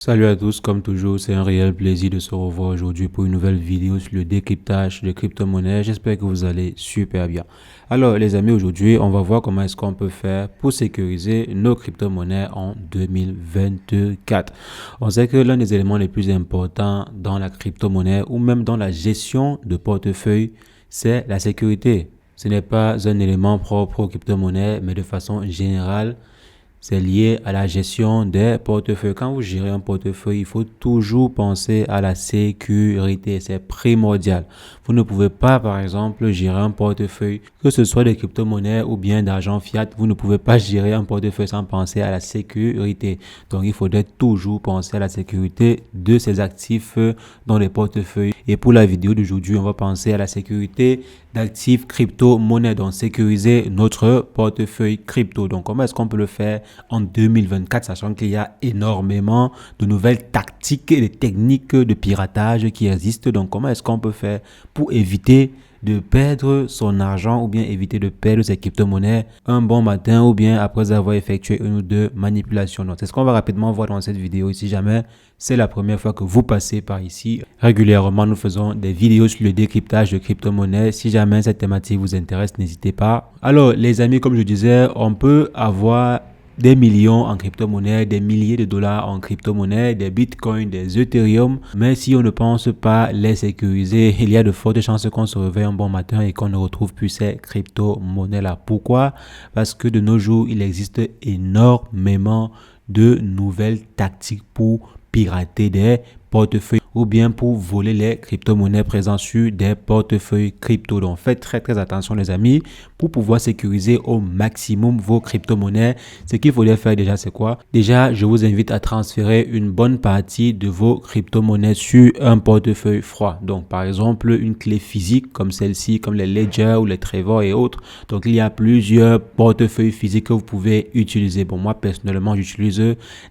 Salut à tous, comme toujours, c'est un réel plaisir de se revoir aujourd'hui pour une nouvelle vidéo sur le décryptage de crypto-monnaies. J'espère que vous allez super bien. Alors les amis, aujourd'hui, on va voir comment est-ce qu'on peut faire pour sécuriser nos crypto-monnaies en 2024. On sait que l'un des éléments les plus importants dans la crypto-monnaie ou même dans la gestion de portefeuille, c'est la sécurité. Ce n'est pas un élément propre aux crypto-monnaies, mais de façon générale, c'est lié à la gestion des portefeuilles. Quand vous gérez un portefeuille, il faut toujours penser à la sécurité. C'est primordial. Vous ne pouvez pas, par exemple, gérer un portefeuille, que ce soit de crypto-monnaies ou bien d'argent fiat. Vous ne pouvez pas gérer un portefeuille sans penser à la sécurité. Donc, il faudrait toujours penser à la sécurité de ces actifs dans les portefeuilles. Et pour la vidéo d'aujourd'hui, on va penser à la sécurité d'actifs crypto-monnaies. Donc, sécuriser notre portefeuille crypto. Donc, comment est-ce qu'on peut le faire en 2024, sachant qu'il y a énormément de nouvelles tactiques et de techniques de piratage qui existent. Donc, comment est-ce qu'on peut faire pour éviter de perdre son argent ou bien éviter de perdre ses crypto-monnaies un bon matin ou bien après avoir effectué une ou deux manipulations. Donc, c'est ce qu'on va rapidement voir dans cette vidéo. Si jamais c'est la première fois que vous passez par ici, régulièrement, nous faisons des vidéos sur le décryptage de crypto-monnaies. Si jamais cette thématique vous intéresse, n'hésitez pas. Alors, les amis, comme je disais, on peut avoir des millions en crypto-monnaie, des milliers de dollars en crypto-monnaie, des bitcoins, des Ethereum. Mais si on ne pense pas les sécuriser, il y a de fortes chances qu'on se réveille un bon matin et qu'on ne retrouve plus ces crypto-monnaies-là. Pourquoi? Parce que de nos jours, il existe énormément de nouvelles tactiques pour pirater des portefeuilles ou bien pour voler les crypto-monnaies présentes sur des portefeuilles crypto. Donc, faites très attention les amis pour pouvoir sécuriser au maximum vos crypto-monnaies. Ce qu'il faudrait faire déjà, c'est quoi? Déjà, je vous invite à transférer une bonne partie de vos crypto-monnaies sur un portefeuille froid. Donc, par exemple, une clé physique comme celle-ci, comme les Ledger ou les Trezor et autres. Donc, il y a plusieurs portefeuilles physiques que vous pouvez utiliser. Bon, moi, personnellement, j'utilise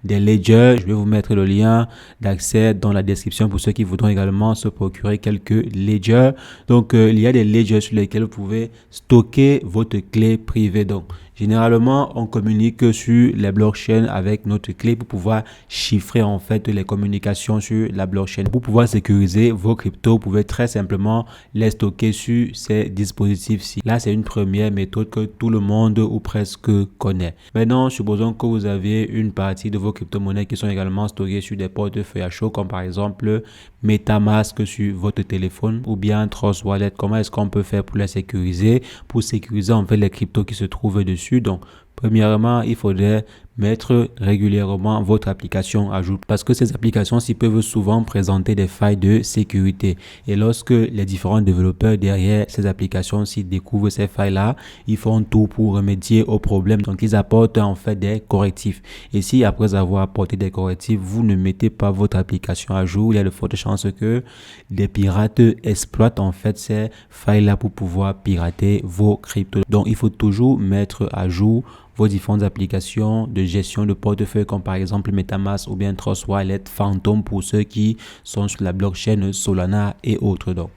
des Ledger. Je vais vous mettre le lien d'accès dans la description pour ceux qui voudront également se procurer quelques ledgers. Donc, il y a des ledgers sur lesquels vous pouvez stocker votre clé privée. Donc, généralement, on communique sur les blockchains avec notre clé pour pouvoir chiffrer en fait les communications sur la blockchain. Pour pouvoir sécuriser vos cryptos, vous pouvez très simplement les stocker sur ces dispositifs-ci. Là, c'est une première méthode que tout le monde ou presque connaît. Maintenant, supposons que vous avez une partie de vos crypto-monnaies qui sont également stockées sur des portefeuilles à chaud, comme par exemple MetaMask sur votre téléphone ou bien Trust Wallet. Comment est-ce qu'on peut faire pour les sécuriser, pour sécuriser en fait les cryptos qui se trouvent dessus? Donc, premièrement, il faudrait mettre régulièrement votre application à jour parce que ces applications-ci peuvent souvent présenter des failles de sécurité. Et lorsque les différents développeurs derrière ces applications-ci découvrent ces failles-là, ils font tout pour remédier au problème. Donc, ils apportent en fait des correctifs. Et si après avoir apporté des correctifs, vous ne mettez pas votre application à jour, il y a de fortes chances que des pirates exploitent en fait ces failles-là pour pouvoir pirater vos cryptos. Donc, il faut toujours mettre à jour vos différentes applications de gestion de portefeuille comme par exemple MetaMask ou bien Trust Wallet, Phantom pour ceux qui sont sur la blockchain Solana et autres. Donc,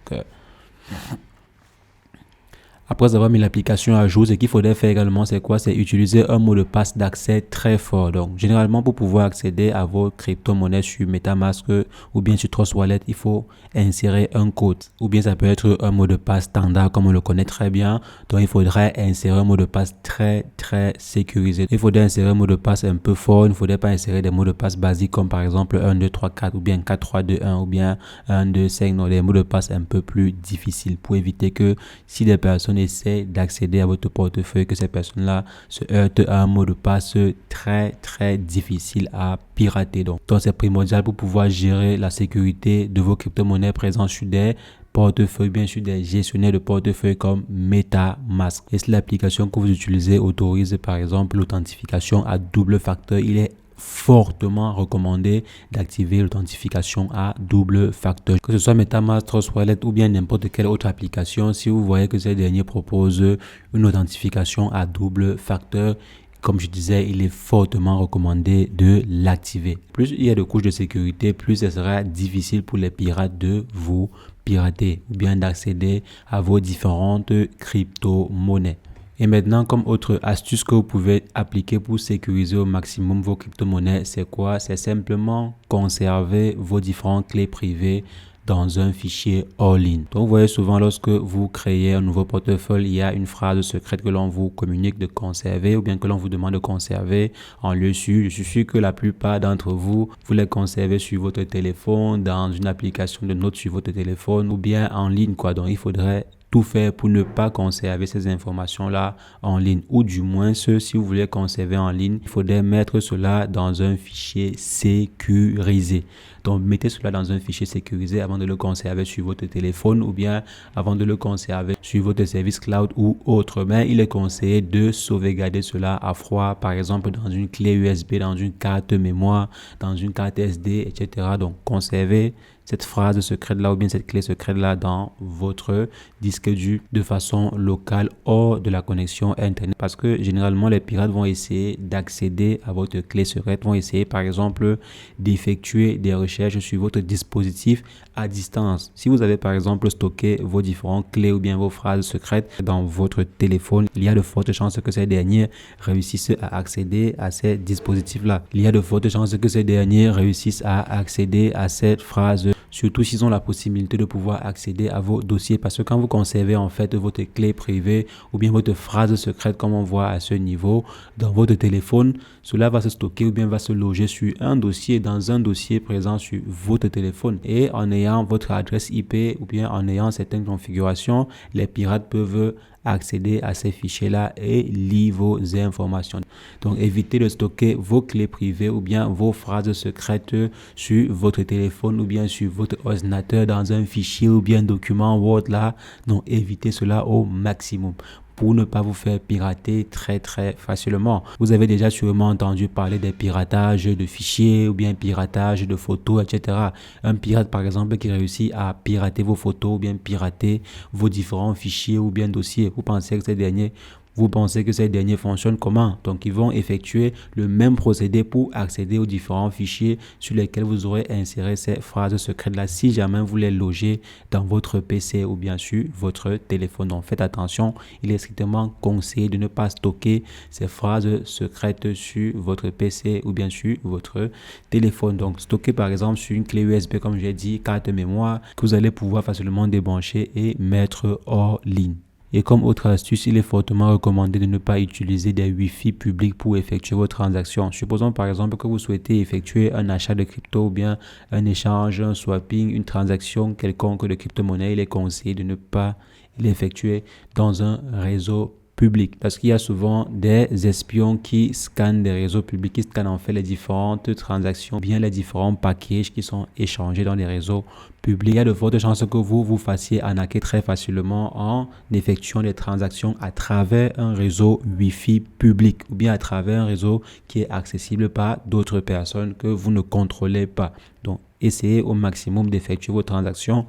après avoir mis l'application à jour, ce qu'il faudrait faire également, c'est quoi? C'est utiliser un mot de passe d'accès très fort. Donc, généralement, pour pouvoir accéder à vos crypto-monnaies sur MetaMask ou bien sur Trust Wallet, il faut insérer un code. Ou bien ça peut être un mot de passe standard comme on le connaît très bien. Donc, il faudrait insérer un mot de passe très sécurisé. Il faudrait insérer un mot de passe un peu fort. Il ne faudrait pas insérer des mots de passe basiques comme par exemple 1, 2, 3, 4 ou bien 4, 3, 2, 1 ou bien 1, 2, 5. Non, des mots de passe un peu plus difficiles pour éviter que si des personnes essaient d'accéder à votre portefeuille, que ces personnes-là se heurtent à un mot de passe très difficile à pirater. Donc c'est primordial pour pouvoir gérer la sécurité de vos crypto-monnaies présentes sur des portefeuilles, bien sûr des gestionnaires de portefeuille comme MetaMask. Et si l'application que vous utilisez autorise par exemple l'authentification à double facteur, il est fortement recommandé d'activer l'authentification à double facteur. Que ce soit MetaMask, Trust Wallet ou bien n'importe quelle autre application, si vous voyez que ces derniers proposent une authentification à double facteur, comme je disais, il est fortement recommandé de l'activer. Plus il y a de couches de sécurité, plus ce sera difficile pour les pirates de vous pirater ou bien d'accéder à vos différentes crypto-monnaies. Et maintenant, comme autre astuce que vous pouvez appliquer pour sécuriser au maximum vos crypto-monnaies, c'est quoi? C'est simplement conserver vos différentes clés privées dans un fichier all-in. Donc, vous voyez souvent lorsque vous créez un nouveau portefeuille, il y a une phrase secrète que l'on vous communique de conserver ou bien que l'on vous demande de conserver en lieu sûr. Je suis sûr que la plupart d'entre vous, vous les conservez sur votre téléphone, dans une application de notes sur votre téléphone ou bien en ligne, quoi. Donc, il faudrait tout faire pour ne pas conserver ces informations-là en ligne. Ou du moins, si vous voulez conserver en ligne, il faudrait mettre cela dans un fichier sécurisé. Donc, mettez cela dans un fichier sécurisé avant de le conserver sur votre téléphone ou bien avant de le conserver sur votre service cloud ou autre. Mais il est conseillé de sauvegarder cela à froid, par exemple dans une clé USB, dans une carte mémoire, dans une carte SD, etc. Donc, conservez cette phrase secrète-là ou bien cette clé secrète-là dans votre disque dur de façon locale hors de la connexion Internet. Parce que généralement, les pirates vont essayer d'accéder à votre clé secrète, vont essayer par exemple d'effectuer des recherches sur votre dispositif à distance. Si vous avez par exemple stocké vos différentes clés ou bien vos phrases secrètes dans votre téléphone, il y a de fortes chances que ces derniers réussissent à accéder à ces dispositifs-là. Il y a de fortes chances que ces derniers réussissent à accéder à cette phrase, surtout s'ils ont la possibilité de pouvoir accéder à vos dossiers, parce que quand vous conservez en fait votre clé privée ou bien votre phrase secrète comme on voit à ce niveau dans votre téléphone, cela va se stocker ou bien va se loger sur un dossier, dans un dossier présent sur votre téléphone. Et en ayant votre adresse IP ou bien en ayant certaines configurations, les pirates peuvent accéder à ces fichiers-là et lire vos informations. Donc, évitez de stocker vos clés privées ou bien vos phrases secrètes sur votre téléphone ou bien sur votre ordinateur dans un fichier ou bien document Word là. Donc, évitez cela au maximum pour ne pas vous faire pirater très facilement. Vous avez déjà sûrement entendu parler des piratages de fichiers ou bien piratage de photos, etc. Un pirate par exemple qui réussit à pirater vos photos ou bien pirater vos différents fichiers ou bien dossiers. Vous pensez que ces derniers fonctionnent comment? Donc, ils vont effectuer le même procédé pour accéder aux différents fichiers sur lesquels vous aurez inséré ces phrases secrètes-là si jamais vous les logez dans votre PC ou bien sur votre téléphone. Donc, faites attention. Il est strictement conseillé de ne pas stocker ces phrases secrètes sur votre PC ou bien sur votre téléphone. Donc, stocker par exemple sur une clé USB, comme j'ai dit, carte mémoire que vous allez pouvoir facilement débrancher et mettre hors ligne. Et comme autre astuce, il est fortement recommandé de ne pas utiliser des Wi-Fi publics pour effectuer vos transactions. Supposons par exemple que vous souhaitez effectuer un achat de crypto ou bien un échange, un swapping, une transaction quelconque de crypto-monnaie. Il est conseillé de ne pas l'effectuer dans un réseau public, parce qu'il y a souvent des espions qui scannent des réseaux publics, qui scannent en fait les différentes transactions, bien les différents packages qui sont échangés dans les réseaux publics. Il y a de fortes chances que vous fassiez arnaquer très facilement en effectuant des transactions à travers un réseau Wi-Fi public ou bien à travers un réseau qui est accessible par d'autres personnes que vous ne contrôlez pas. Donc, essayez au maximum d'effectuer vos transactions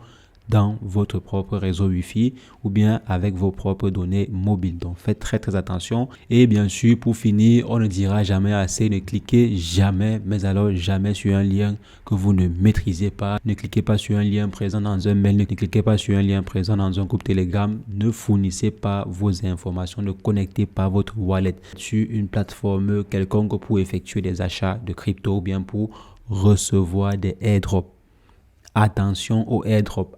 dans votre propre réseau Wi-Fi ou bien avec vos propres données mobiles. Donc, faites très attention. Et bien sûr, pour finir, on ne dira jamais assez, ne cliquez jamais, mais alors jamais sur un lien que vous ne maîtrisez pas. Ne cliquez pas sur un lien présent dans un mail, ne cliquez pas sur un lien présent dans un groupe Telegram. Ne fournissez pas vos informations, ne connectez pas votre wallet sur une plateforme quelconque pour effectuer des achats de crypto ou bien pour recevoir des airdrops. Attention au airdrop,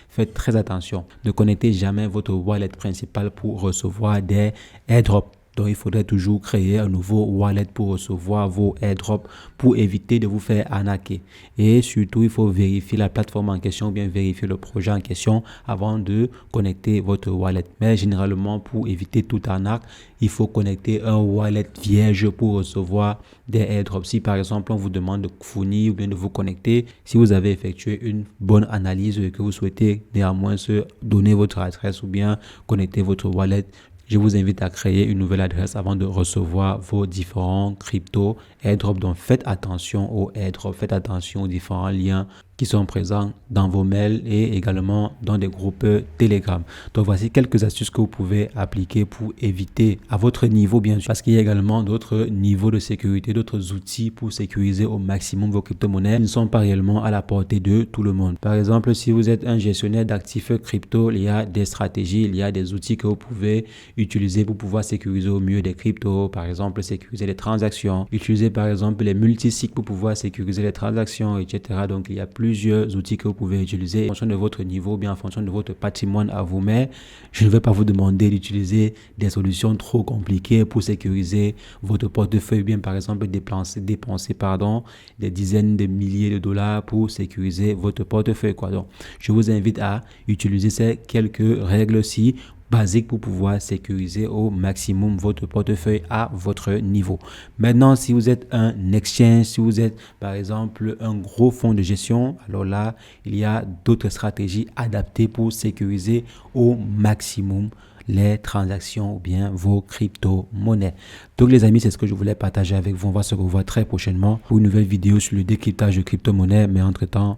Faites très attention. Ne connectez jamais votre wallet principal pour recevoir des airdrops. Donc, il faudrait toujours créer un nouveau wallet pour recevoir vos airdrops pour éviter de vous faire arnaquer. Et surtout, il faut vérifier la plateforme en question ou bien vérifier le projet en question avant de connecter votre wallet. Mais généralement, pour éviter toute arnaque, il faut connecter un wallet vierge pour recevoir des airdrops. Si par exemple, on vous demande de fournir ou bien de vous connecter, si vous avez effectué une bonne analyse et que vous souhaitez néanmoins donner votre adresse ou bien connecter votre wallet, je vous invite à créer une nouvelle adresse avant de recevoir vos différents crypto airdrops. Donc, faites attention aux airdrops, faites attention aux différents liens qui sont présents dans vos mails et également dans des groupes Telegram. Donc voici quelques astuces que vous pouvez appliquer pour éviter à votre niveau, bien sûr, parce qu'il y a également d'autres niveaux de sécurité, d'autres outils pour sécuriser au maximum vos crypto-monnaies qui ne sont pas réellement à la portée de tout le monde. Par exemple, si vous êtes un gestionnaire d'actifs crypto, il y a des stratégies, il y a des outils que vous pouvez utiliser pour pouvoir sécuriser au mieux des cryptos. Par exemple, sécuriser les transactions, utiliser par exemple les multisites pour pouvoir sécuriser les transactions, etc. Donc il y a plusieurs outils que vous pouvez utiliser en fonction de votre niveau, bien en fonction de votre patrimoine à vous. Mais je ne vais pas vous demander d'utiliser des solutions trop compliquées pour sécuriser votre portefeuille, bien par exemple dépenser des dizaines de milliers de dollars pour sécuriser votre portefeuille, quoi. Donc je vous invite à utiliser ces quelques règles-ci basique pour pouvoir sécuriser au maximum votre portefeuille à votre niveau. Maintenant, si vous êtes un exchange, si vous êtes par exemple un gros fonds de gestion, alors là, il y a d'autres stratégies adaptées pour sécuriser au maximum les transactions ou bien vos crypto-monnaies. Donc les amis, c'est ce que je voulais partager avec vous. On va se revoir très prochainement pour une nouvelle vidéo sur le décryptage de crypto-monnaies. Mais entre-temps,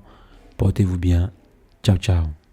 portez-vous bien. Ciao, ciao.